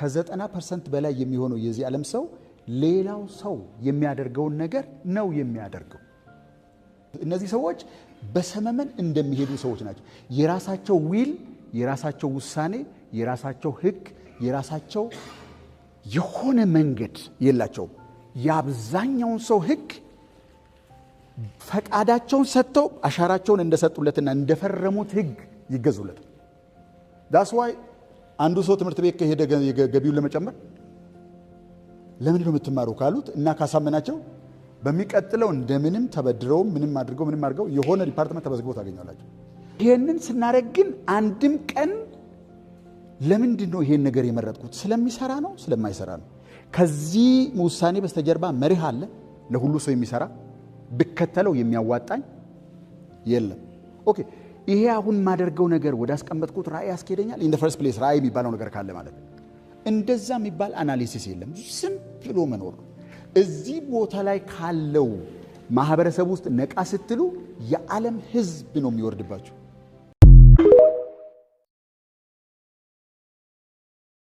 ከ90% በላይ የሚሆነው የዚህ ዓለም ሰው ሌላው ሰው የሚያደርገውን ነገር ነው የሚያደርገው። እነዚህ ሰዎች በሰመመን እንደሚሄዱ ሰዎች ናቸው። የራሳቸው ዊል፣ የራሳቸው ውሳኔ፣ የራሳቸው ህግ፣ የራሳቸው የሆነ መንገድ የላቸውም። የአብዛኛውን ሰው ህግ ፈቃዳቸውን ሰጥተው አሻራቸውን እንደሰጡለትና እንደፈረሙት ህግ ይገዙለታል። ዳስ ዋይ አንዱ ሰው ትምህርት ቤት ከሄደ ገቢውን ለመጨመር ለምን ነው የምትማሩ ካሉት እና ካሳመናቸው በሚቀጥለው እንደምንም ተበድረው ምንም አድርገው የሆነ ዲፓርትመንት ተመዝግቦ ታገኛላችሁ። ይሄንን ስናደርግ ግን አንድም ቀን ለምንድን ነው ይሄን ነገር የመረጥኩት? ስለሚሰራ ነው ስለማይሰራ ነው? ከዚህ ውሳኔ በስተጀርባ መርህ አለ ለሁሉ ሰው የሚሰራ ብከተለው የሚያዋጣኝ የለም። ኦኬ ይሄ አሁን ማደርገው ነገር ወደ አስቀመጥኩት ራእይ ያስኬደኛል? ኢን ዘ ፈርስት ፕሌስ ራእይ የሚባለው ነገር ካለ ማለት ነው። እንደዛ የሚባል አናሊሲስ የለም። ዝም ብሎ መኖር ነው። እዚህ ቦታ ላይ ካለው ማህበረሰብ ውስጥ ነቃ ስትሉ የዓለም ህዝብ ነው የሚወርድባችሁ።